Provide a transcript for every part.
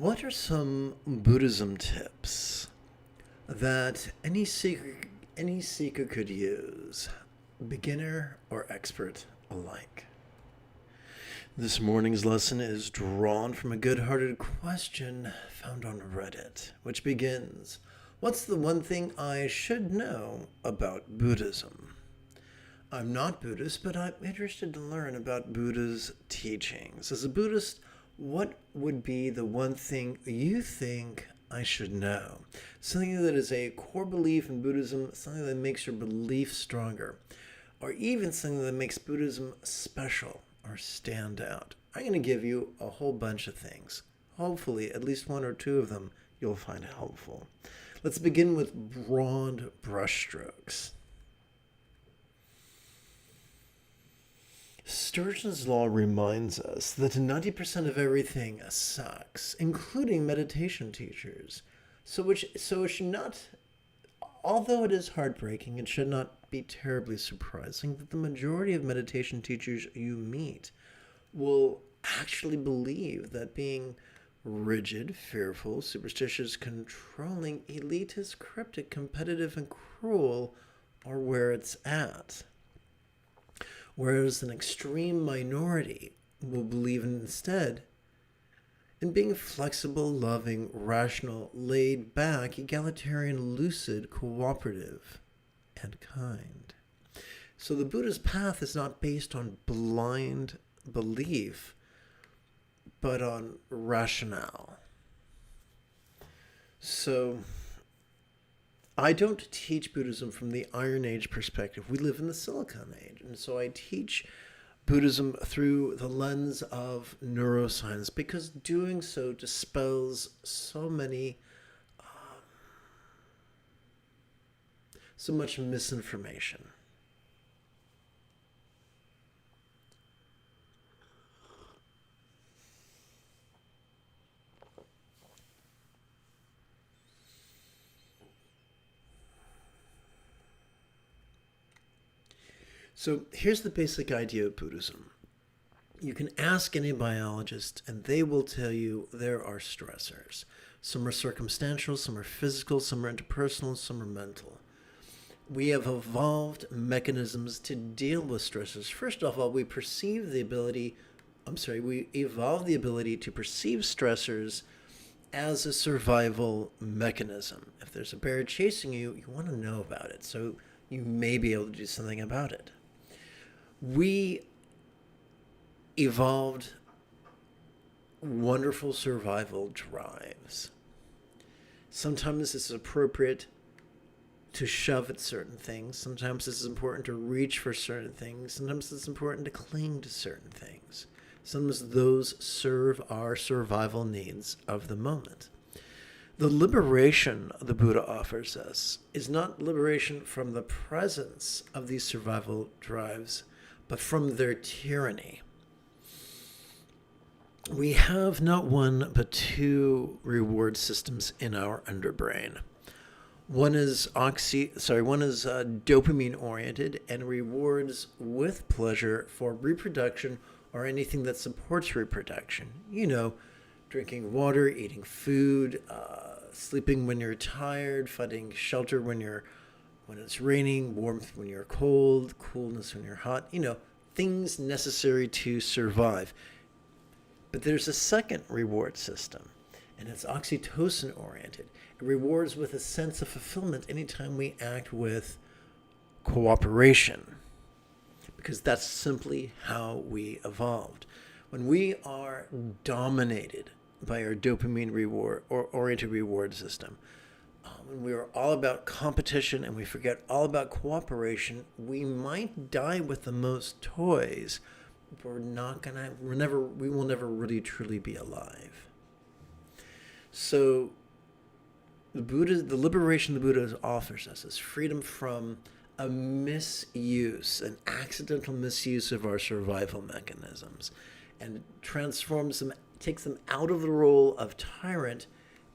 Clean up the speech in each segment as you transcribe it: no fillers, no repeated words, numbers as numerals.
What are some Buddhism tips that any seeker could use, beginner or expert alike? This morning's lesson is drawn from a good-hearted question found on Reddit, which begins, "What's the one thing I should know about Buddhism?" I'm not Buddhist, but I'm interested to learn about Buddha's teachings. As a Buddhist, what would be the one thing you think I should know? Something that is a core belief in Buddhism, something that makes your belief stronger, or even something that makes Buddhism special or stand out. I'm going to give you a whole bunch of things. Hopefully, at least one or two of them you'll find helpful. Let's begin with broad brushstrokes. Sturgeon's Law reminds us that 90% of everything sucks, including meditation teachers. So it should not, although it is heartbreaking, it should not be terribly surprising that the majority of meditation teachers you meet will actually believe that being rigid, fearful, superstitious, controlling, elitist, cryptic, competitive, and cruel are where it's at. Whereas an extreme minority will believe instead in being flexible, loving, rational, laid back, egalitarian, lucid, cooperative, and kind. So the Buddha's path is not based on blind belief, but on rationale. So I don't teach Buddhism from the Iron Age perspective. We live in the Silicon Age. And so I teach Buddhism through the lens of neuroscience because doing so dispels so much misinformation. So here's the basic idea of Buddhism. You can ask any biologist and they will tell you there are stressors. Some are circumstantial, some are physical, some are interpersonal, some are mental. We have evolved mechanisms to deal with stressors. First of all, we evolved the ability to perceive stressors as a survival mechanism. If there's a bear chasing you, you want to know about it, so you may be able to do something about it. We evolved wonderful survival drives. Sometimes it's appropriate to shove at certain things. Sometimes it's important to reach for certain things. Sometimes it's important to cling to certain things. Sometimes those serve our survival needs of the moment. The liberation the Buddha offers us is not liberation from the presence of these survival drives, but from their tyranny. We have not one but two reward systems in our underbrain. One is dopamine oriented and rewards with pleasure for reproduction or anything that supports reproduction. Drinking water, eating food, sleeping when you're tired, finding shelter when it's raining, warmth when you're cold, coolness when you're hot, things necessary to survive. But there's a second reward system, and it's oxytocin oriented. It rewards with a sense of fulfillment anytime we act with cooperation, because that's simply how we evolved. When we are dominated by our dopamine reward or oriented reward system, when we are all about competition and we forget all about cooperation, we might die with the most toys, but we will never really truly be alive. So the liberation the Buddha offers us is freedom from a misuse, an accidental misuse of our survival mechanisms, and transforms them, takes them out of the role of tyrant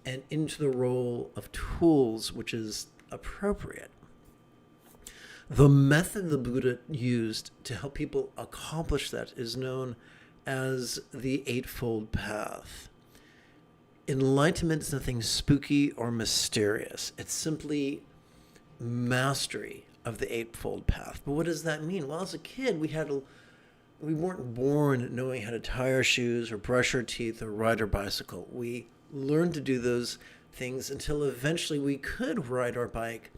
and into the role of tools, which is appropriate. The method the Buddha used to help people accomplish that is known as the Eightfold Path. enlightenment is nothing spooky or mysterious. It's simply mastery of the Eightfold Path. But what does that mean? Well, as a kid, we weren't born knowing how to tie our shoes or brush our teeth or ride our bicycle. We learned to do those things until eventually we could ride our bike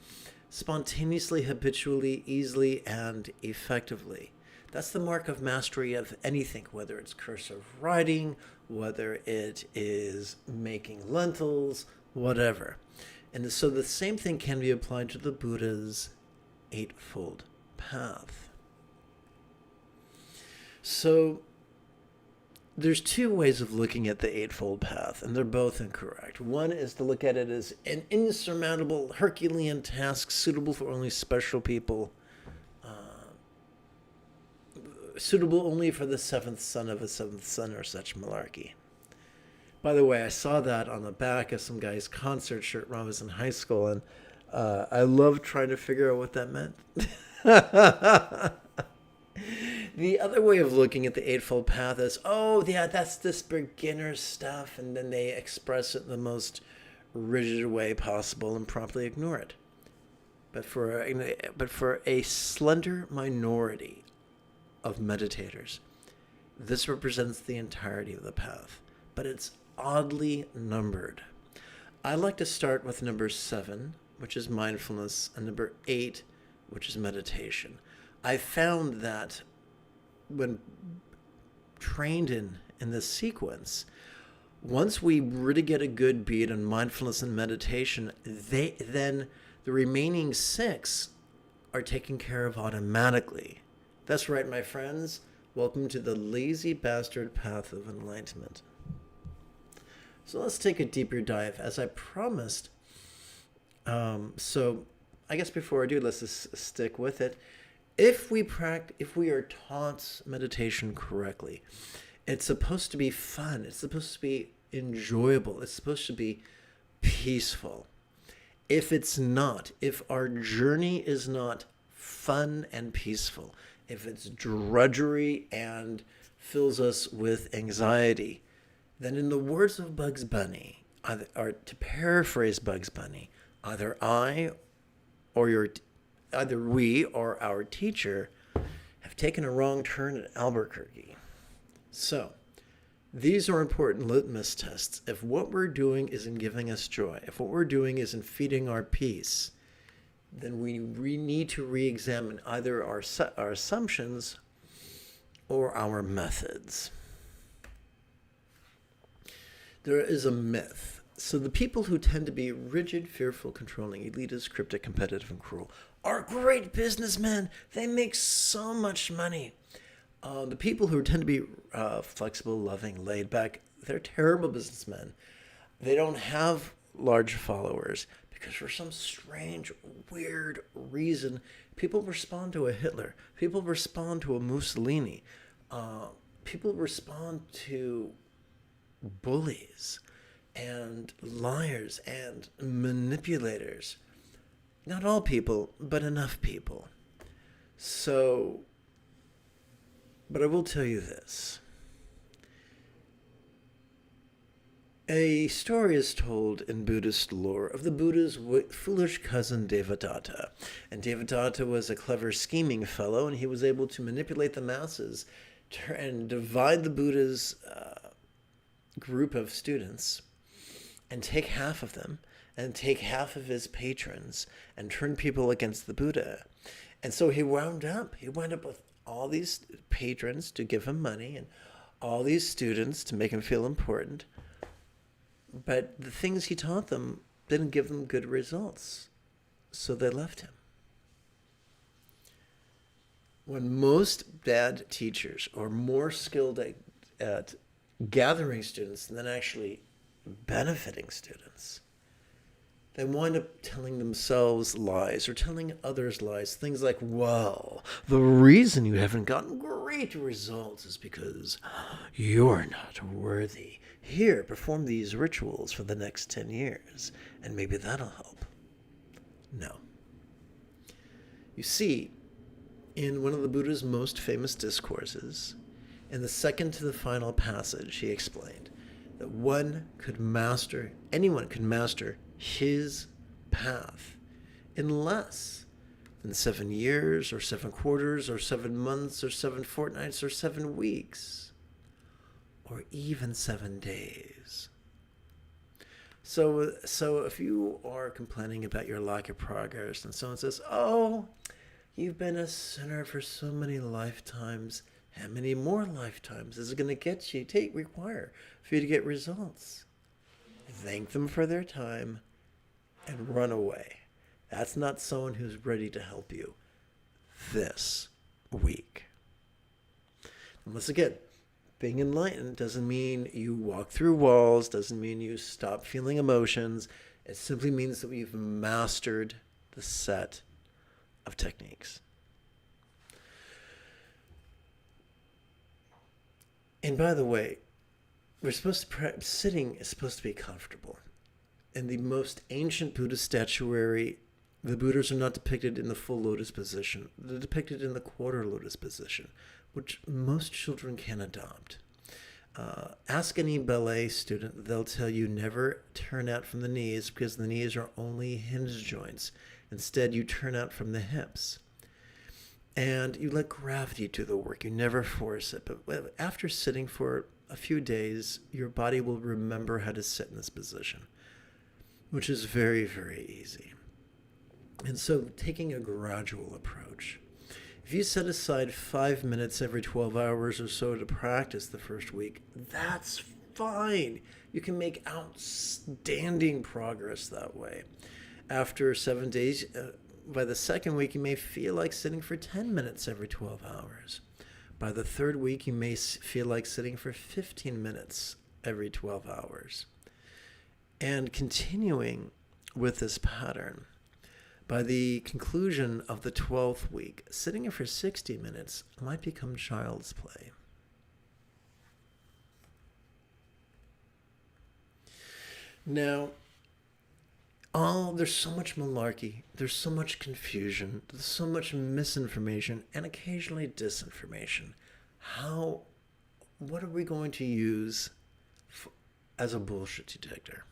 spontaneously, habitually, easily, and effectively. That's the mark of mastery of anything, whether it's cursive writing, whether it is making lentils, whatever. And so the same thing can be applied to the Buddha's Eightfold Path. So there's two ways of looking at the Eightfold Path, and they're both incorrect. One is to look at it as an insurmountable Herculean task suitable for only special people, suitable only for the seventh son of a seventh son or such malarkey. By the way, I saw that on the back of some guy's concert shirt when I was in high school, and I loved trying to figure out what that meant. The other way of looking at the Eightfold Path is, oh, yeah, that's this beginner stuff, and then they express it in the most rigid way possible and promptly ignore it. But for a slender minority of meditators, this represents the entirety of the path, but it's oddly numbered. I like to start with number 7, which is mindfulness, and number 8, which is meditation. I found that when trained in this sequence, once we really get a good beat on mindfulness and meditation, then the remaining 6 are taken care of automatically. That's right, my friends. Welcome to the lazy bastard path of enlightenment. So let's take a deeper dive, as I promised. So I guess before I do, let's just stick with it. If we are taught meditation correctly, it's supposed to be fun. It's supposed to be enjoyable. It's supposed to be peaceful. If it's not, if our journey is not fun and peaceful, if it's drudgery and fills us with anxiety, then in the words of Bugs Bunny, or to paraphrase Bugs Bunny, either we or our teacher have taken a wrong turn at Albuquerque. So, these are important litmus tests. If what we're doing isn't giving us joy, if what we're doing isn't feeding our peace, then we need to re-examine either our assumptions or our methods. There is a myth. So the people who tend to be rigid, fearful, controlling, elitist, cryptic, competitive, and cruel are great businessmen. They make so much money. The people who tend to be flexible, loving, laid back, they're terrible businessmen. They don't have large followers because for some strange, weird reason, people respond to a Hitler. People respond to a Mussolini. People respond to bullies and liars and manipulators. Not all people, but enough people. So, but I will tell you this. A story is told in Buddhist lore of the Buddha's foolish cousin Devadatta. And Devadatta was a clever scheming fellow, and he was able to manipulate the masses and divide the Buddha's group of students and take half of them and take half of his patrons and turn people against the Buddha. And so he wound up with all these patrons to give him money and all these students to make him feel important. But the things he taught them didn't give them good results, so they left him. When most bad teachers are more skilled at gathering students than actually benefiting students, they wind up telling themselves lies or telling others lies. Things like, well, the reason you haven't gotten great results is because you're not worthy. Here, perform these rituals for the next 10 years, and maybe that'll help. No. You see, in one of the Buddha's most famous discourses, in the second to the final passage, he explained that anyone could master his path in less than 7 years or 7 quarters or 7 months or 7 fortnights or 7 weeks or even 7 days. So if you are complaining about your lack of progress and someone says, oh, you've been a sinner for so many lifetimes, how many more lifetimes is it going to require for you to get results? Thank them for their time and run away. That's not someone who's ready to help you this week. And once again, being enlightened doesn't mean you walk through walls, doesn't mean you stop feeling emotions. It simply means that we've mastered the set of techniques. And by the way, sitting is supposed to be comfortable. In the most ancient Buddhist statuary, the Buddhas are not depicted in the full lotus position. They're depicted in the quarter lotus position, which most children can adopt. Ask any ballet student, they'll tell you never turn out from the knees because the knees are only hinge joints. Instead, you turn out from the hips. And you let gravity do the work. You never force it. But after sitting for a few days, your body will remember how to sit in this position, which is very, very easy. And so taking a gradual approach. If you set aside 5 minutes every 12 hours or so to practice the first week, that's fine. You can make outstanding progress that way. After 7 days, by the second week, you may feel like sitting for 10 minutes every 12 hours. By the third week, you may feel like sitting for 15 minutes every 12 hours. And continuing with this pattern, by the conclusion of the 12th week, sitting for 60 minutes might become child's play. Now, there's so much malarkey, there's so much confusion, there's so much misinformation, and occasionally disinformation. What are we going to use as a bullshit detector?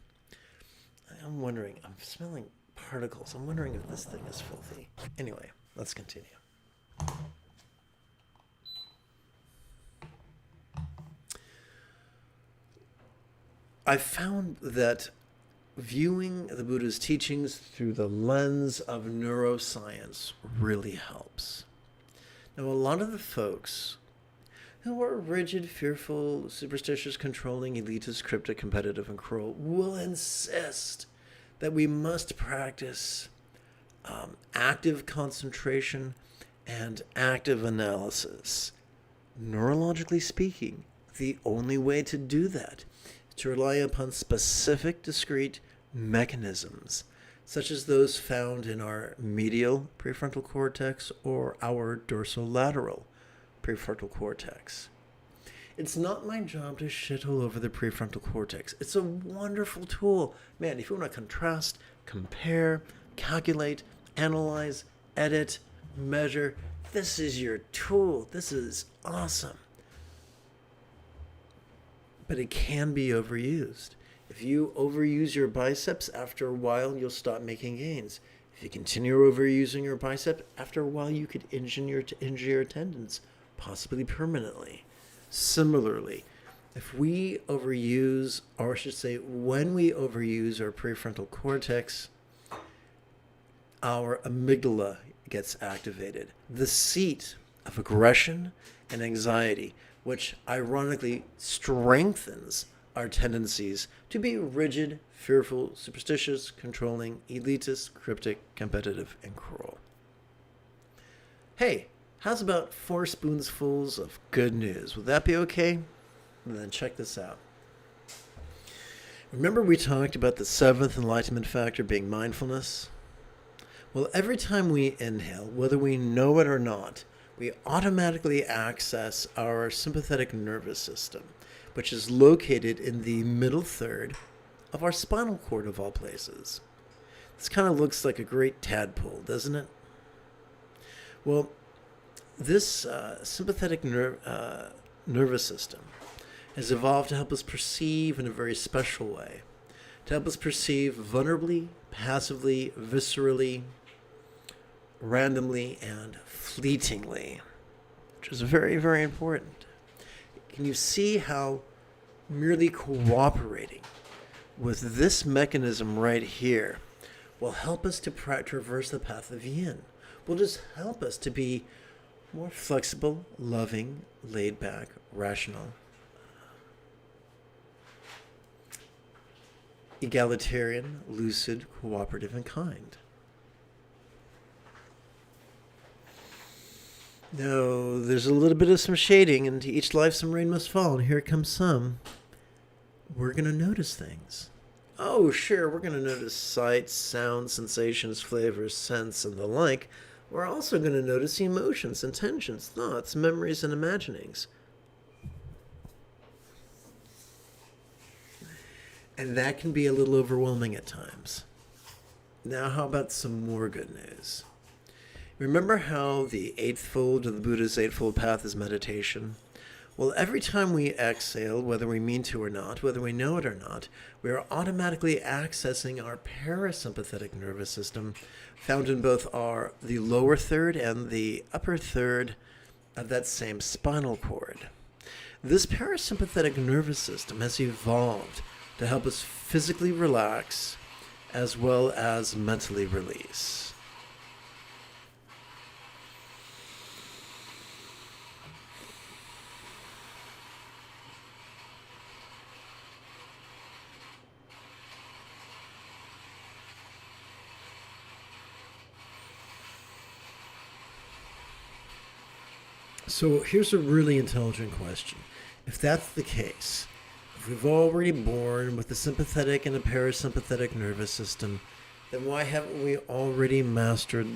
I'm wondering, I'm smelling particles. I'm wondering if this thing is filthy. Anyway, let's continue. I found that viewing the Buddha's teachings through the lens of neuroscience really helps. Now, a lot of the folks who are rigid, fearful, superstitious, controlling, elitist, cryptic, competitive, and cruel will insist that we must practice active concentration and active analysis. Neurologically speaking, the only way to do that is to rely upon specific, discrete mechanisms, such as those found in our medial prefrontal cortex or our dorsolateral prefrontal cortex. It's not my job to shit all over the prefrontal cortex. It's a wonderful tool. Man, if you want to contrast, compare, calculate, analyze, edit, measure, this is your tool. This is awesome. But it can be overused. If you overuse your biceps, after a while, you'll stop making gains. If you continue overusing your bicep, after a while, you could injure your tendons, possibly permanently. Similarly, if we overuse, or I should say, when we overuse our prefrontal cortex, our amygdala gets activated, the seat of aggression and anxiety, which ironically strengthens our tendencies to be rigid, fearful, superstitious, controlling, elitist, cryptic, competitive, and cruel. Hey, how's about 4 spoonfuls of good news? Would that be okay? And then check this out. Remember we talked about the 7th enlightenment factor being mindfulness? Well, every time we inhale, whether we know it or not, we automatically access our sympathetic nervous system, which is located in the middle third of our spinal cord of all places. This kind of looks like a great tadpole, doesn't it? Well, this sympathetic nervous system has evolved to help us perceive in a very special way, to help us perceive vulnerably, passively, viscerally, randomly, and fleetingly, which is very, very important. Can you see how merely cooperating with this mechanism right here will help us to traverse the path of yin? Will just help us to be more flexible, loving, laid back, rational, egalitarian, lucid, cooperative, and kind. Now, there's a little bit of some shading, and to each life some rain must fall, and here comes some. We're going to notice things. Oh, sure, we're going to notice sights, sounds, sensations, flavors, scents, and the like. We're also going to notice emotions, intentions, thoughts, memories, and imaginings. And that can be a little overwhelming at times. Now, how about some more good news? Remember how the eightfold of the Buddha's Eightfold Path is meditation? Well, every time we exhale, whether we mean to or not, whether we know it or not, we are automatically accessing our parasympathetic nervous system, found in both the lower third and the upper third of that same spinal cord. This parasympathetic nervous system has evolved to help us physically relax as well as mentally release. So here's a really intelligent question. If that's the case, if we've already born with the sympathetic and the parasympathetic nervous system, then why haven't we already mastered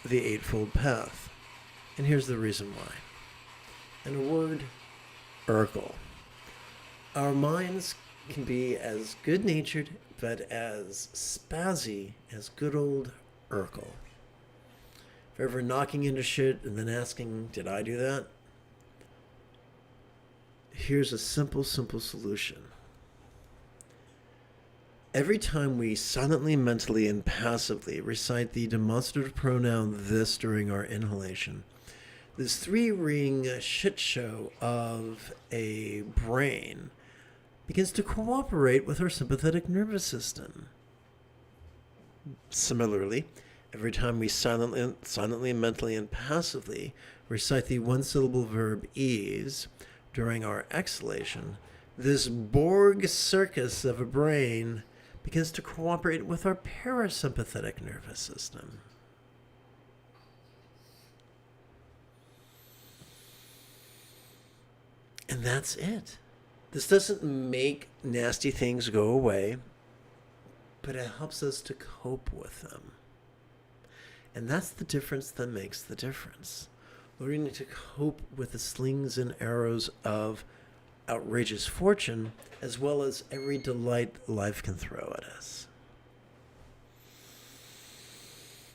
the Eightfold Path? And here's the reason why. In a word, Urkel. Our minds can be as good-natured but as spazzy as good old Urkel. If you're ever knocking into shit and then asking, did I do that? Here's a simple solution. Every time we silently, mentally, and passively recite the demonstrative pronoun this during our inhalation, this three-ring shit show of a brain begins to cooperate with our sympathetic nervous system. Similarly, every time we silently, mentally, and passively recite the one-syllable verb ease during our exhalation, this Borg circus of a brain begins to cooperate with our parasympathetic nervous system. And that's it. This doesn't make nasty things go away, but it helps us to cope with them. And that's the difference that makes the difference. Learning to cope with the slings and arrows of outrageous fortune, as well as every delight life can throw at us.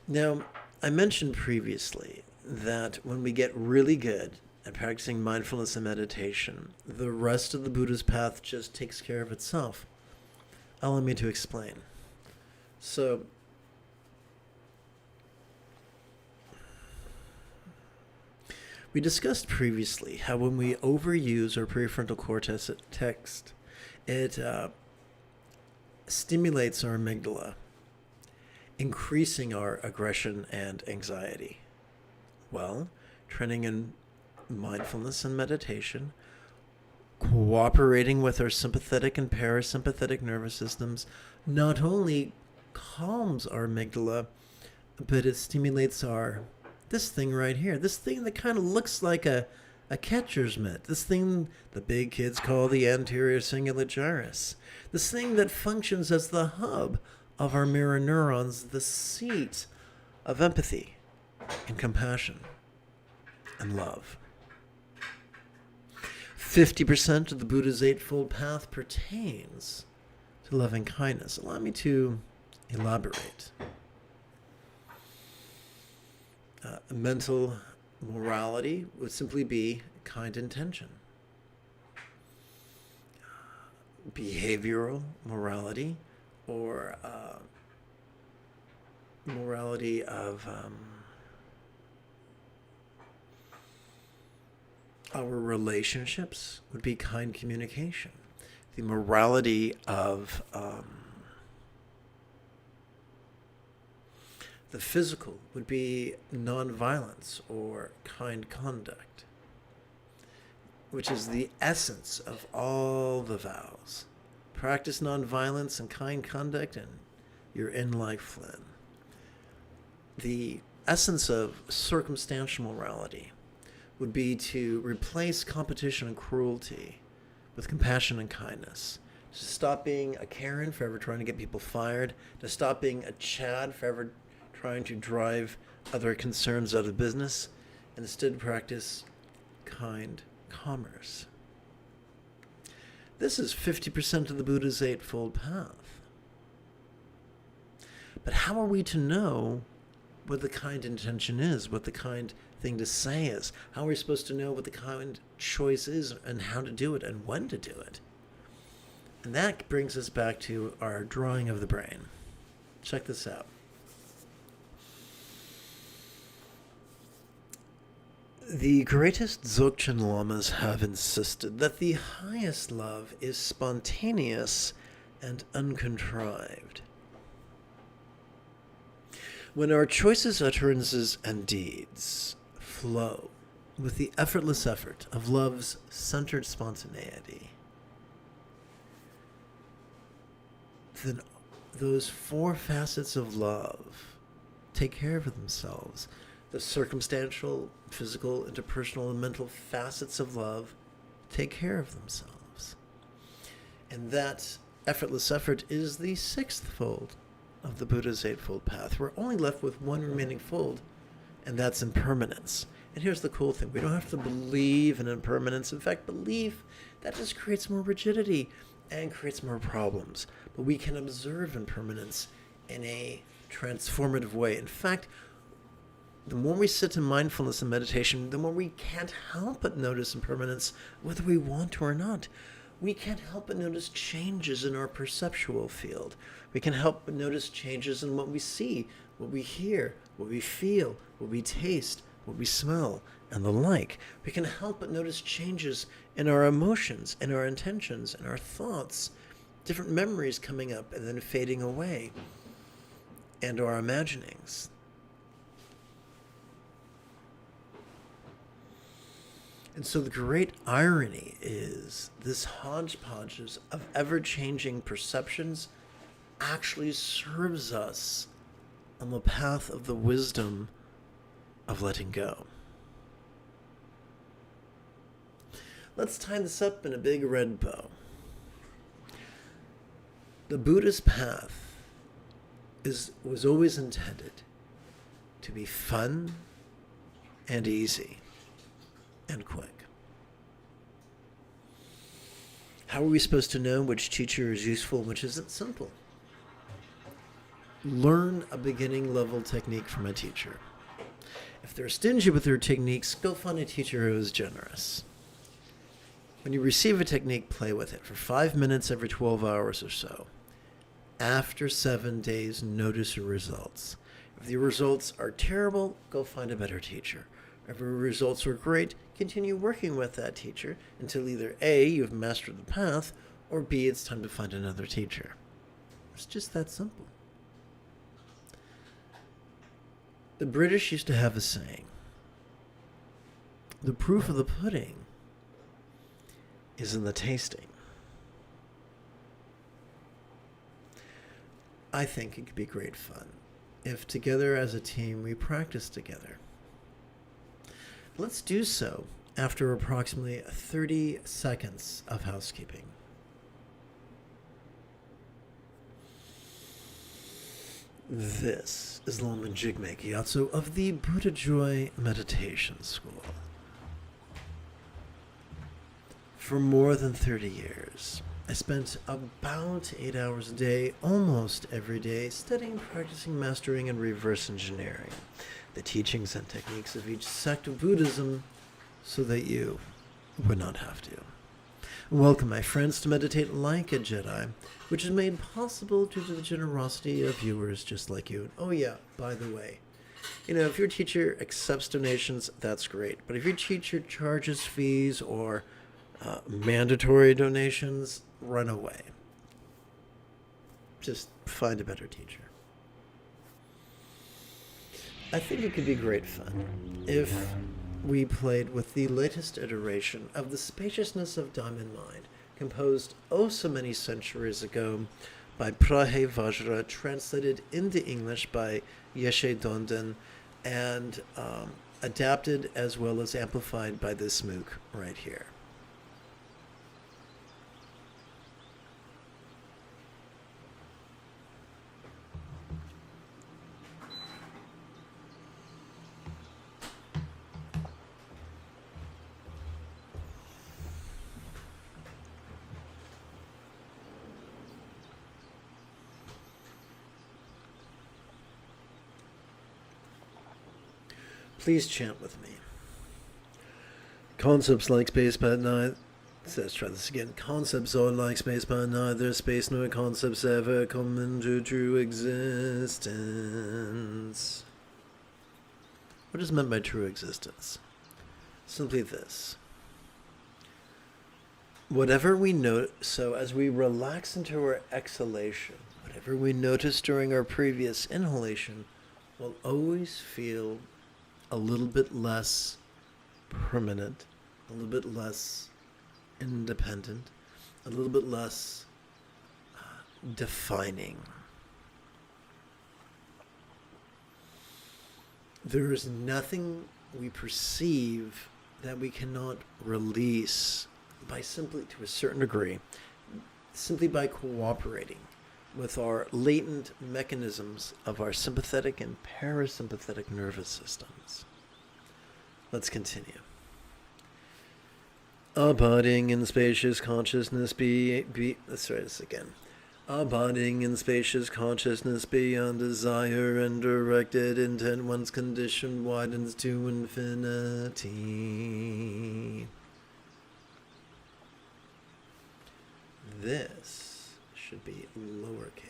Now, I mentioned previously that when we get really good at practicing mindfulness and meditation, the rest of the Buddha's path just takes care of itself. Allow me to explain. So, we discussed previously how when we overuse our prefrontal cortex, it stimulates our amygdala, increasing our aggression and anxiety. Well, training in mindfulness and meditation, cooperating with our sympathetic and parasympathetic nervous systems, not only calms our amygdala, but it stimulates this thing right here, this thing that kind of looks like a catcher's mitt, this thing the big kids call the anterior cingulate gyrus, this thing that functions as the hub of our mirror neurons, the seat of empathy and compassion and love. 50% of the Buddha's Eightfold Path pertains to loving kindness. Allow me to elaborate. Mental morality would simply be kind intention. behavioral morality, or morality of our relationships would be kind communication. The morality of the physical would be nonviolence or kind conduct, which is the essence of all the vows. Practice nonviolence and kind conduct, and you're in like Flynn. The essence of circumstantial morality would be to replace competition and cruelty with compassion and kindness. To stop being a Karen, forever trying to get people fired. To stop being a Chad, forever trying to drive other concerns out of business. And instead practice kind commerce. This is 50% of the Buddha's Eightfold Path. But how are we to know what the kind intention is, what the kind thing to say is? How are we supposed to know what the kind choice is and how to do it and when to do it? And that brings us back to our drawing of the brain. Check this out. The greatest Dzogchen Lamas have insisted that the highest love is spontaneous and uncontrived. When our choices, utterances, and deeds flow with the effortless effort of love's centered spontaneity, then those four facets of love take care of themselves. The circumstantial, physical, interpersonal, and mental facets of love take care of themselves. And that effortless effort is the sixth fold of the Buddha's Eightfold Path. We're only left with one remaining fold, and that's impermanence. And here's the cool thing. We don't have to believe in impermanence. In fact, belief, that just creates more rigidity and creates more problems. But we can observe impermanence in a transformative way. In fact, the more we sit in mindfulness and meditation, the more we can't help but notice impermanence, whether we want to or not. We can't help but notice changes in our perceptual field. We can help but notice changes in what we see, what we hear, what we feel, what we taste, what we smell, and the like. We can help but notice changes in our emotions, in our intentions, in our thoughts, different memories coming up and then fading away, and our imaginings. And so the great irony is this hodgepodge of ever-changing perceptions actually serves us on the path of the wisdom of letting go. Let's tie this up in a big red bow. The Buddhist path was always intended to be fun and easy and quick. How are we supposed to know which teacher is useful and which isn't? Simple. Learn a beginning level technique from a teacher. If they're stingy with their techniques, go find a teacher who is generous. When you receive a technique, play with it for 5 minutes every 12 hours or so. After 7 days, notice your results. If the results are terrible, go find a better teacher. If the results are great, continue working with that teacher until either A, you've mastered the path, or B, it's time to find another teacher. It's just that simple. The British used to have a saying, the proof of the pudding is in the tasting. I think it could be great fun if together as a team we practice together. Let's do so after approximately 30 seconds of housekeeping. This is Lama Jigme Gyatso of the Buddha Joy Meditation School. For more than 30 years, I spent about 8 hours a day, almost every day, studying, practicing, mastering, and reverse engineering the teachings and techniques of each sect of Buddhism so that you would not have to. Welcome, my friends, to Meditate Like a Jedi, which is made possible due to the generosity of viewers just like you. Oh yeah, by the way, if your teacher accepts donations, that's great. But if your teacher charges fees or mandatory donations, run away. Just find a better teacher. I think it could be great fun if we played with the latest iteration of the Spaciousness of Diamond Mind, composed oh so many centuries ago by Prahe Vajra, translated into English by Yeshe Donden, and adapted as well as amplified by this MOOC right here. Please chant with me. Concepts like space, but neither. Let's try this again. Concepts are like space, but neither space nor concepts ever come into true existence. What is meant by true existence? Simply this. Whatever we note, so as we relax into our exhalation, whatever we notice during our previous inhalation will always feel a little bit less permanent, a little bit less independent, a little bit less defining. There is nothing we perceive that we cannot release by simply, to a certain degree, simply by cooperating with our latent mechanisms of our sympathetic and parasympathetic nervous systems. Let's continue. Abiding in spacious consciousness let's try this again. Abiding in spacious consciousness beyond desire and directed intent, one's condition widens to infinity. This should be lowercase.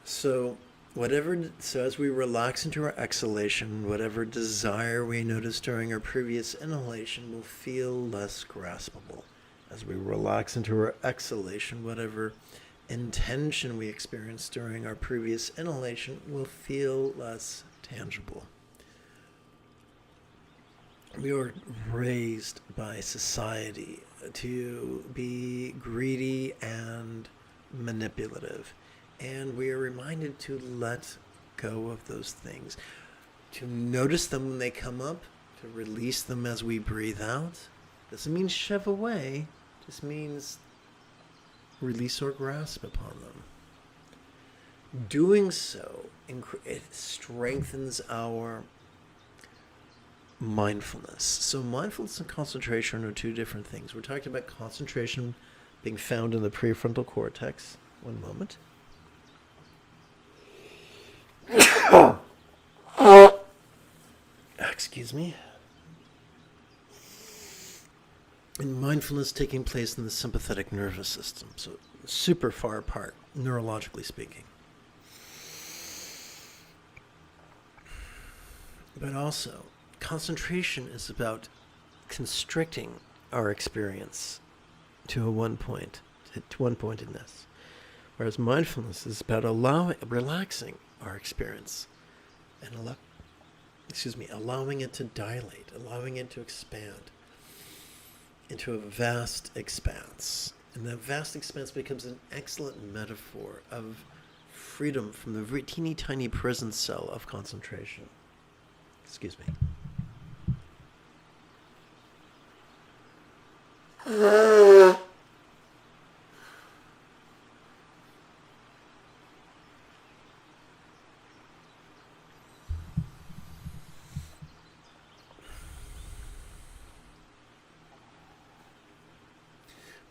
So as we relax into our exhalation, whatever desire we notice during our previous inhalation will feel less graspable. As we relax into our exhalation, whatever intention we experienced during our previous inhalation will feel less tangible. We are raised by society to be greedy and manipulative, and we are reminded to let go of those things, to notice them when they come up, to release them as we breathe out. Doesn't mean shove away. Just means release or grasp upon them. Doing so, it strengthens our mindfulness. So mindfulness and concentration are two different things. We're talking about concentration being found in the prefrontal cortex. One moment. Excuse me. And mindfulness taking place in the sympathetic nervous system, so super far apart, neurologically speaking. But also, concentration is about constricting our experience to one pointedness, whereas mindfulness is about relaxing our experience and allowing it to dilate, allowing it to expand into a vast expanse. And that vast expanse becomes an excellent metaphor of freedom from the teeny tiny prison cell of concentration. Excuse me.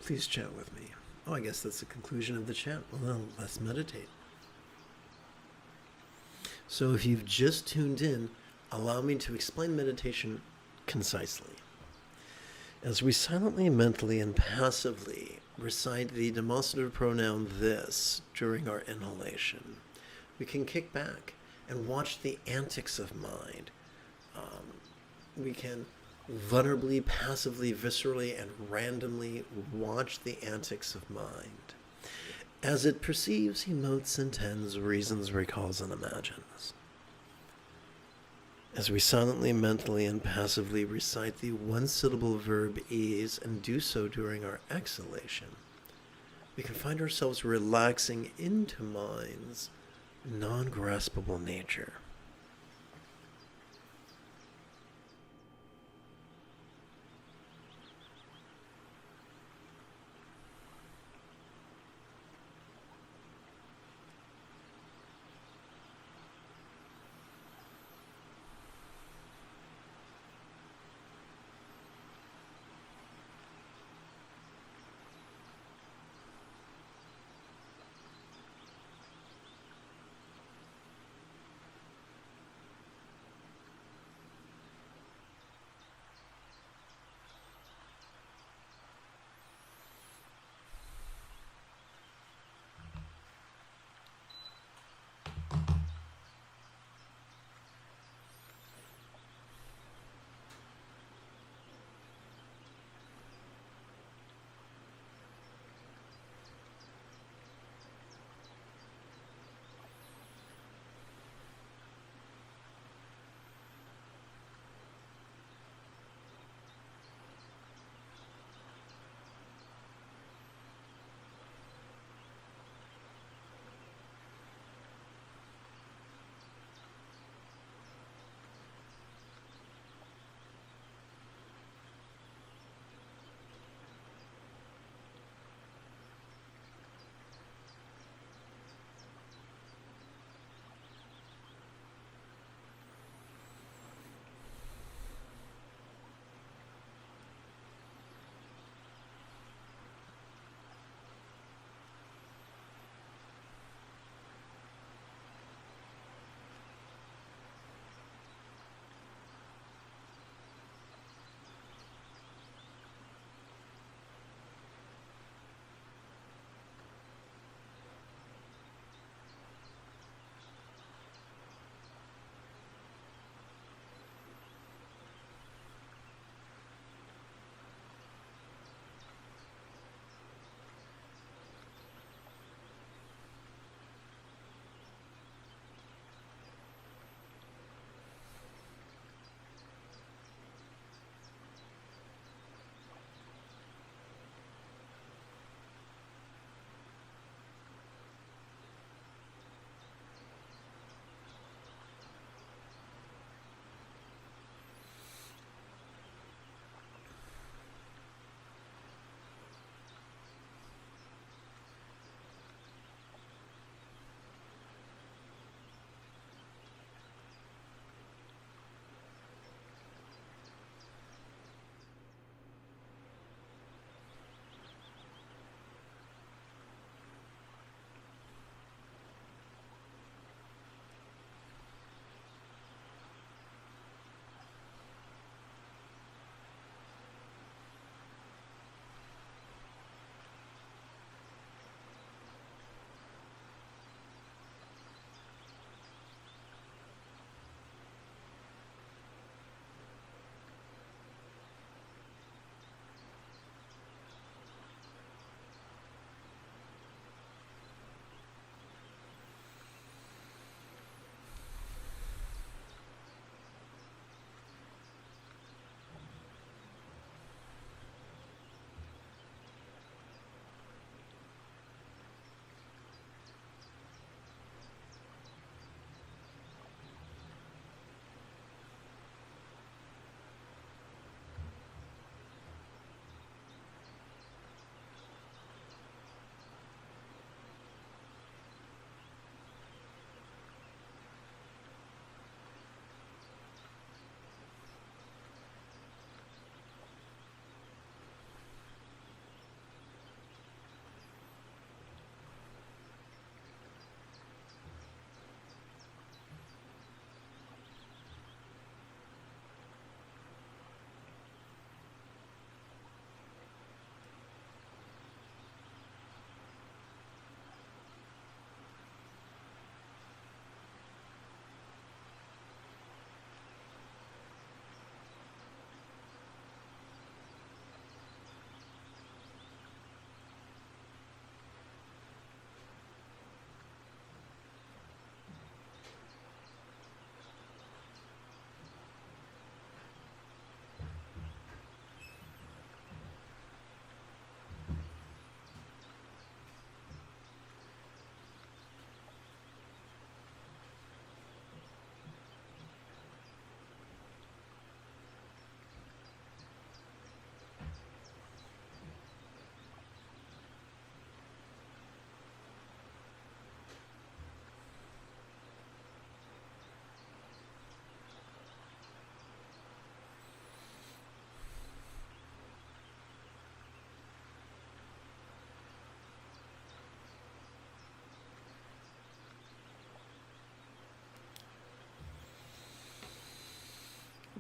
Please chant with me. Oh, I guess that's the conclusion of the chant. Well, let's meditate. So if you've just tuned in, allow me to explain meditation concisely. As we silently, mentally, and passively recite the demonstrative pronoun this during our inhalation, we can kick back and watch the antics of mind. We can vulnerably, passively, viscerally, and randomly watch the antics of mind as it perceives, emotes, intends, reasons, recalls, and imagines. As we silently, mentally, and passively recite the one-syllable verb ease and do so during our exhalation, we can find ourselves relaxing into mind's non-graspable nature.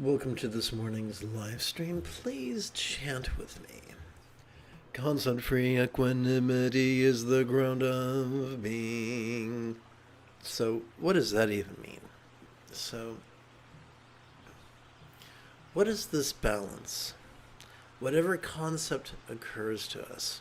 Welcome to this morning's live stream. Please chant with me. Concept-free equanimity is the ground of being. So, what does that even mean? So, what is this balance? Whatever concept occurs to us,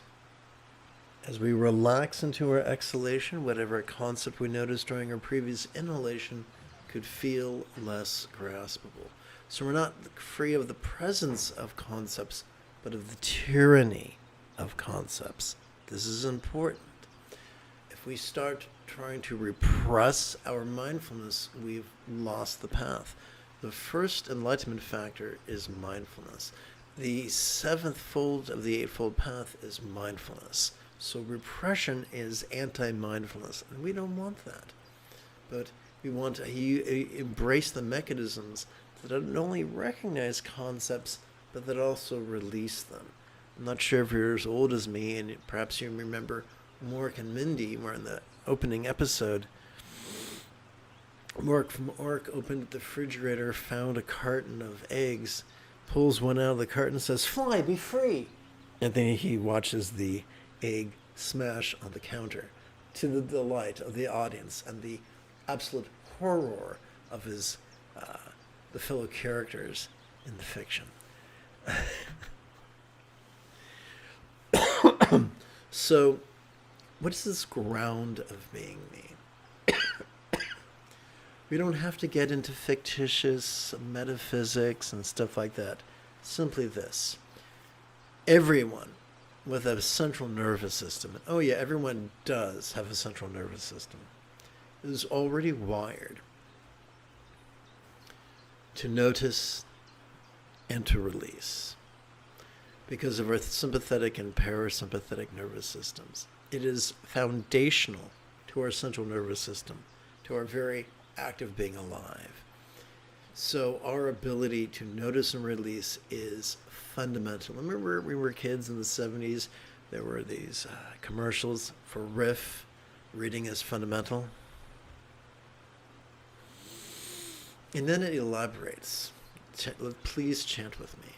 as we relax into our exhalation, whatever concept we noticed during our previous inhalation could feel less graspable. So we're not free of the presence of concepts, but of the tyranny of concepts. This is important. If we start trying to repress our mindfulness, we've lost the path. The first enlightenment factor is mindfulness. The seventh fold of the eightfold path is mindfulness. So repression is anti-mindfulness, and we don't want that. But we want to embrace the mechanisms that not only recognize concepts, but that also release them. I'm not sure if you're as old as me, and perhaps you remember Mork and Mindy were in the opening episode. Mork from Ork opened the refrigerator, found a carton of eggs, pulls one out of the carton and says, "Fly, be free!" And then he watches the egg smash on the counter, to the delight of the audience and the absolute horror of his the fellow characters in the fiction. So, what does this ground of being mean? We don't have to get into fictitious metaphysics and stuff like that. Simply this. Everyone with a central nervous system, and oh yeah, everyone does have a central nervous system, is already wired to notice and to release because of our sympathetic and parasympathetic nervous systems. It is foundational to our central nervous system, to our very act of being alive. So our ability to notice and release is fundamental. Remember, we were kids in the 70s, there were these commercials for Riff, reading is fundamental. And then it elaborates. Please chant with me.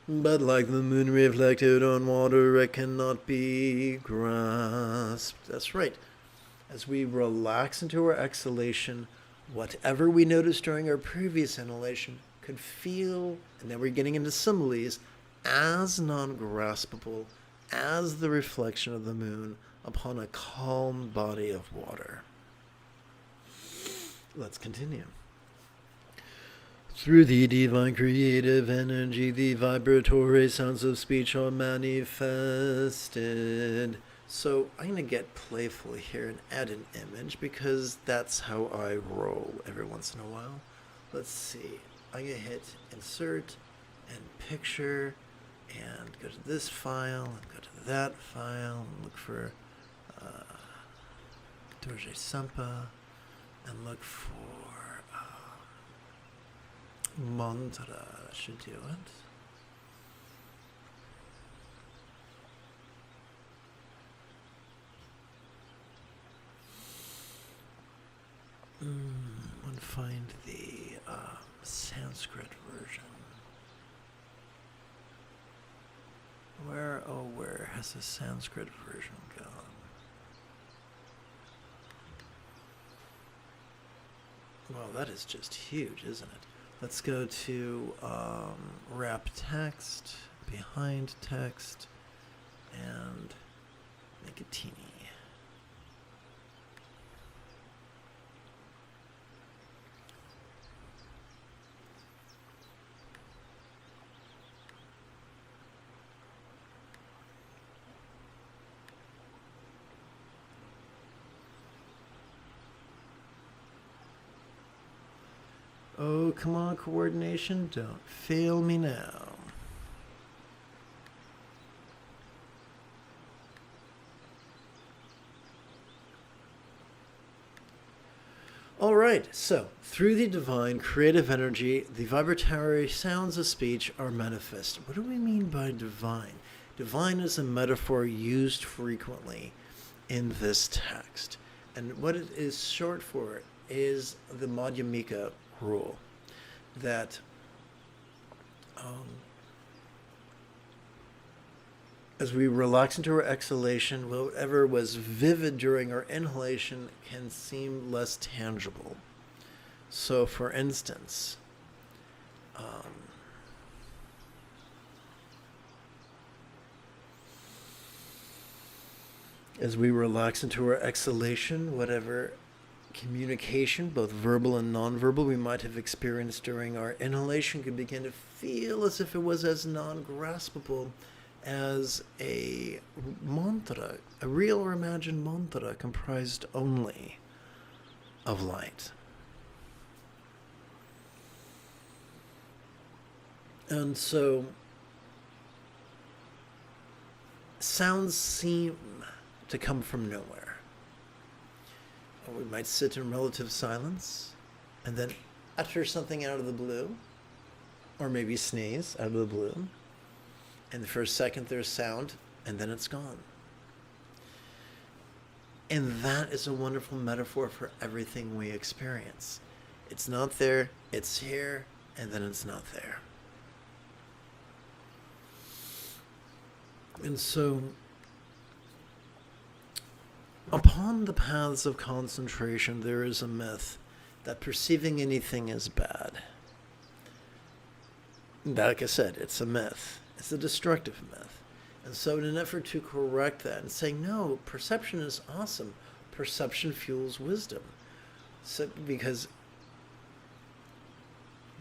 But like the moon reflected on water, it cannot be grasped. That's right. As we relax into our exhalation, whatever we noticed during our previous inhalation could feel, and then we're getting into similes, as non-graspable as the reflection of the moon upon a calm body of water. Let's continue. Through the divine creative energy, the vibratory sounds of speech are manifested. So I'm going to get playful here and add an image because that's how I roll every once in a while. Let's see. I'm going to hit insert and picture and go to this file and go to that file and look for Dorje Sampa and look for mantra. Should do it. And find the Sanskrit version. Where has the Sanskrit version gone? Well, that is just huge, isn't it? Let's go to wrap text, behind text, and make it teeny. Oh, come on, coordination, don't fail me now. All right, so through the divine creative energy, the vibratory sounds of speech are manifest. What do we mean by divine? Divine is a metaphor used frequently in this text. And what it is short for is the Madhyamika rule. that as we relax into our exhalation, whatever was vivid during our inhalation can seem less tangible. So, for instance, as we relax into our exhalation, whatever communication, both verbal and nonverbal, we might have experienced during our inhalation could begin to feel as if it was as non-graspable as a mantra, a real or imagined mantra comprised only of light. And so sounds seem to come from nowhere. Or we might sit in relative silence and then utter something out of the blue, or maybe sneeze out of the blue. And for a second there's sound, and then it's gone. And that is a wonderful metaphor for everything we experience. It's not there, it's here, and then it's not there. And so, upon the paths of concentration, there is a myth that perceiving anything is bad. Like I said, it's a myth. It's a destructive myth. And so in an effort to correct that and say, no, perception is awesome. Perception fuels wisdom. So, because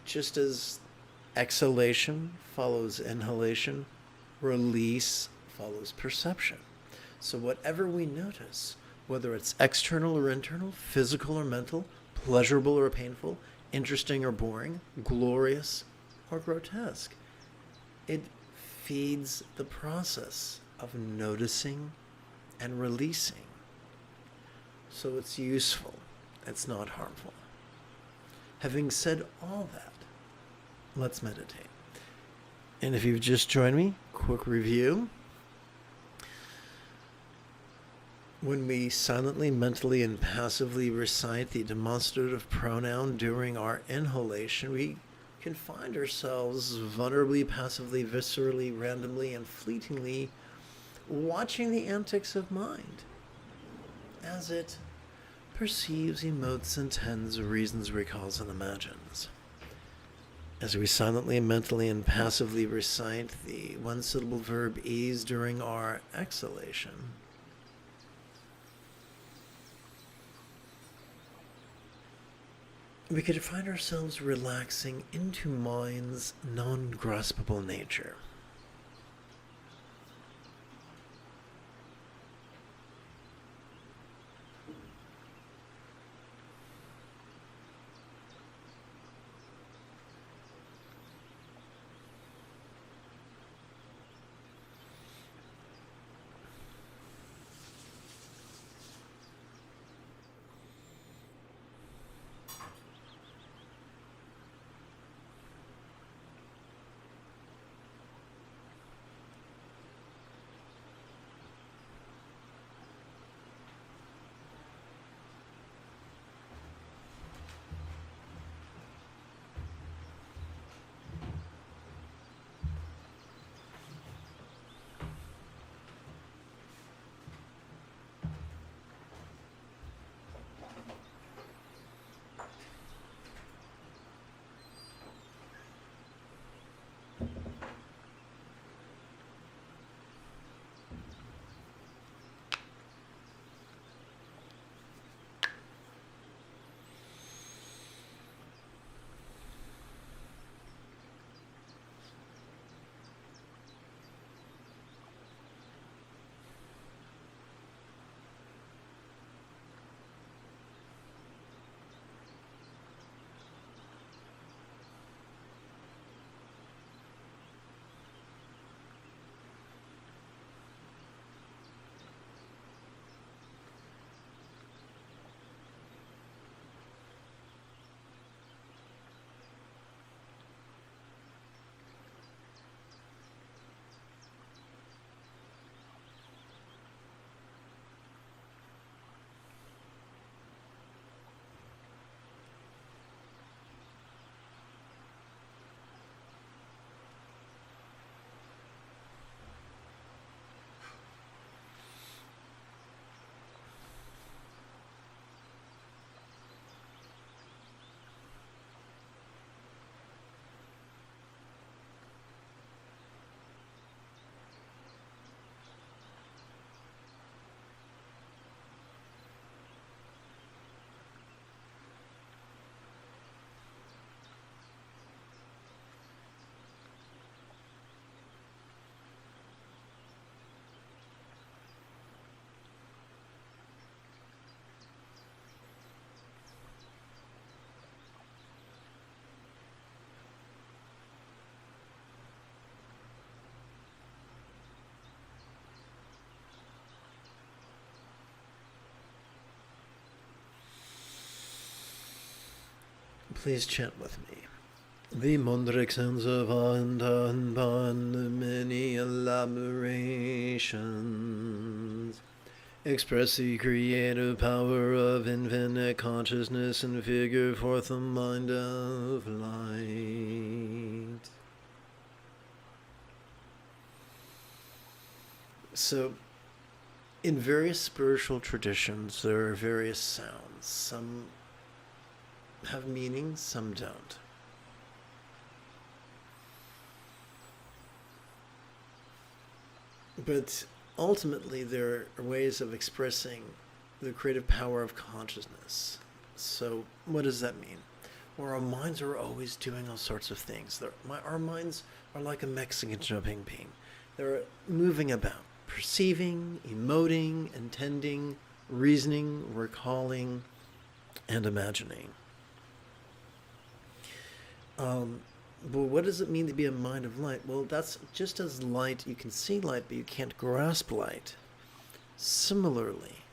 just as exhalation follows inhalation, release follows perception. So whatever we notice, whether it's external or internal, physical or mental, pleasurable or painful, interesting or boring, glorious or grotesque, it feeds the process of noticing and releasing. So it's useful. It's not harmful. Having said all that, let's meditate. And if you've just joined me, quick review. When we silently, mentally, and passively recite the demonstrative pronoun during our inhalation, we can find ourselves vulnerably, passively, viscerally, randomly, and fleetingly watching the antics of mind as it perceives, emotes, intends, reasons, recalls, and imagines. As we silently, mentally, and passively recite the one-syllable verb ease during our exhalation, we could find ourselves relaxing into mind's non-graspable nature. Please chant with me. The Mondrixens of Andan Ban, many elaborations, express the creative power of infinite consciousness and figure forth a mind of light. So, in various spiritual traditions, there are various sounds. Some have meaning, some don't. But ultimately, there are ways of expressing the creative power of consciousness. So, what does that mean? Well, our minds are always doing all sorts of things. Our minds are like a Mexican jumping bean. They're moving about, perceiving, emoting, intending, reasoning, recalling, and imagining. But what does it mean to be a mind of light? Well, that's just as light, you can see light, but you can't grasp light. Similarly,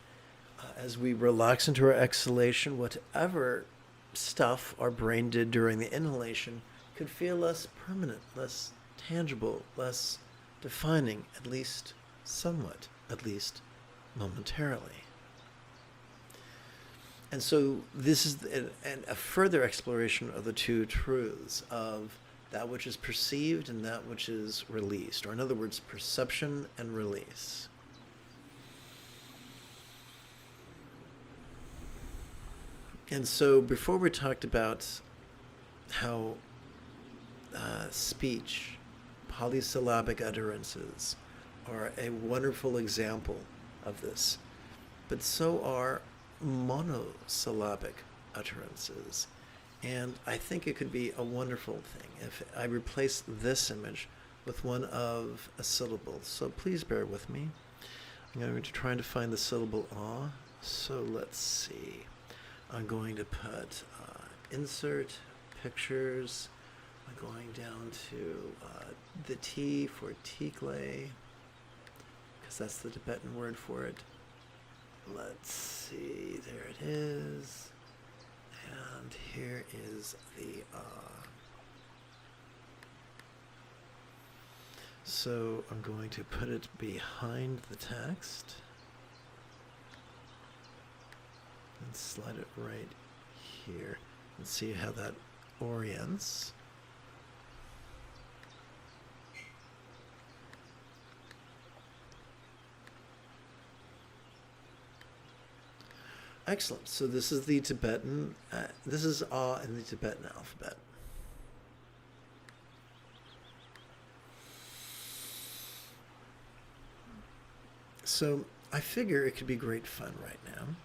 as we relax into our exhalation, whatever stuff our brain did during the inhalation could feel less permanent, less tangible, less defining, at least somewhat, at least momentarily. And so this is a further exploration of the two truths of that which is perceived and that which is released, or in other words, perception and release. And so before we talked about how speech, polysyllabic utterances are a wonderful example of this, but so are monosyllabic utterances. And I think it could be a wonderful thing if I replace this image with one of a syllable. So please bear with me. I'm going to try to find the syllable ah. So let's see. I'm going to put insert pictures. I'm going down to the T for tikle, because that's the Tibetan word for it. Let's see, there it is. And here is the So I'm going to put it behind the text and slide it right here and see how that orients. Excellent. So this is the Tibetan, this is ah in the Tibetan alphabet. So I figure it could be great fun right now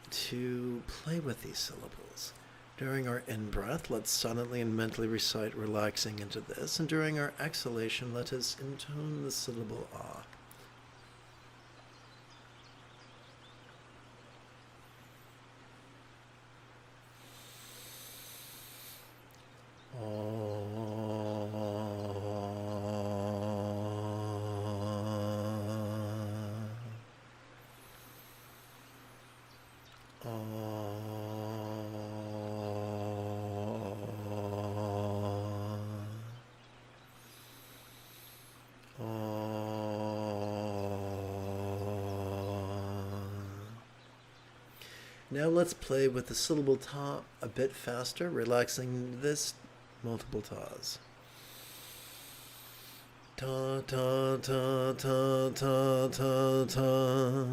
to play with these syllables. During our in-breath, let's silently and mentally recite relaxing into this, and during our exhalation, let us intone the syllable ah. Now let's play with the syllable ta a bit faster, relaxing this multiple tas. Ta ta ta ta ta ta ta.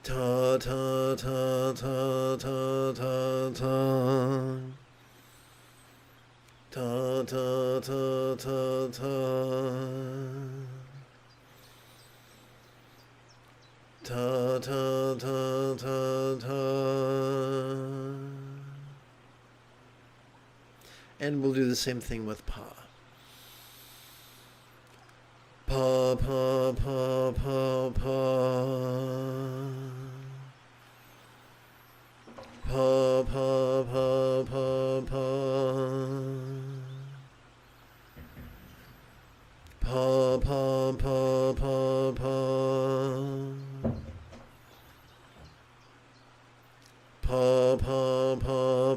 Ta ta ta ta ta ta ta. Ta ta ta ta ta. Ta ta ta ta ta. And we'll do the same thing with pa. Pa pa pa pa pa. Pa pa pa pa pa. Pa pa pa pa pa. Pa pa pa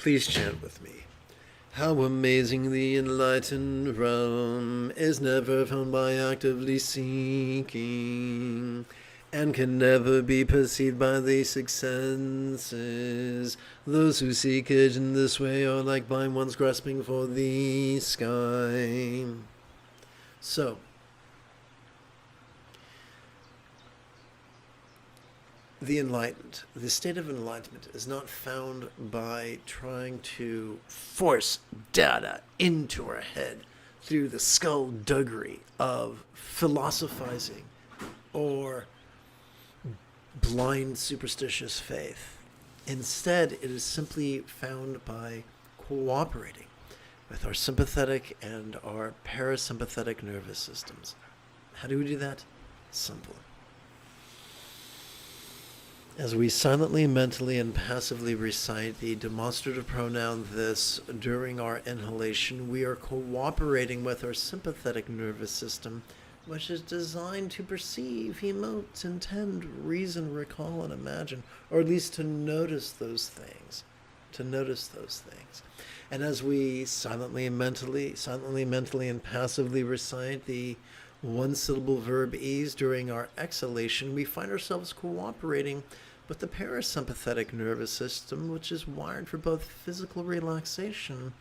Please chant with me. How amazing the enlightened realm is never found by actively seeking, and can never be perceived by the six senses. Those who seek it in this way are like blind ones grasping for the sky. So, the enlightened, the state of enlightenment, is not found by trying to force data into our head through the skullduggery of philosophizing or blind superstitious faith. Instead, it is simply found by cooperating with our sympathetic and our parasympathetic nervous systems. How do we do that? Simple. As we silently, mentally, and passively recite the demonstrative pronoun this during our inhalation, we are cooperating with our sympathetic nervous system, which is designed to perceive, emote, intend, reason, recall, and imagine, or at least to notice those things. And as we silently, mentally, and passively recite the one-syllable verb ease during our exhalation, we find ourselves cooperating with the parasympathetic nervous system, which is wired for both physical relaxation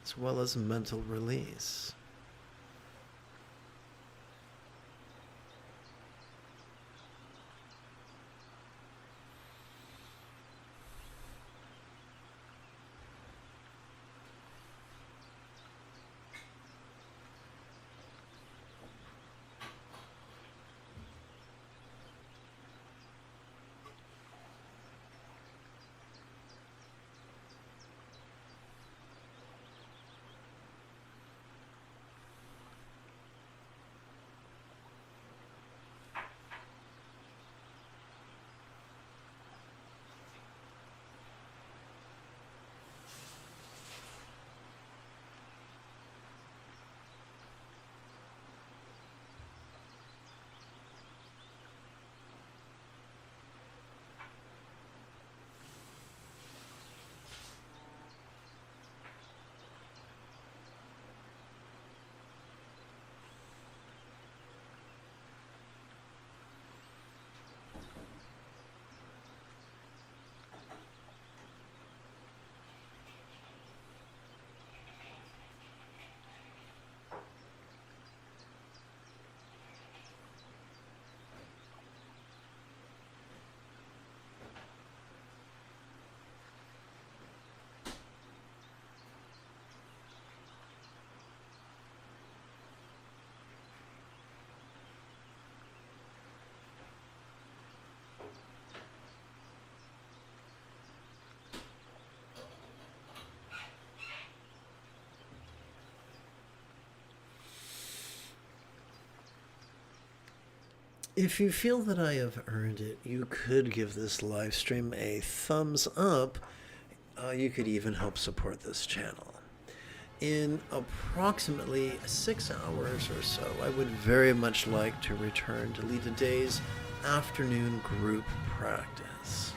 as well as mental release. If you feel that I have earned it, you could give this live stream a thumbs up. You could even help support this channel. In approximately 6 hours or so, I would very much like to return to lead today's afternoon group practice.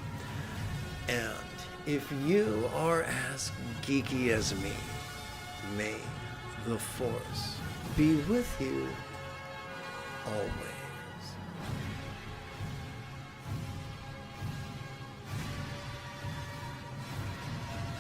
And if you are as geeky as me, may the Force be with you always.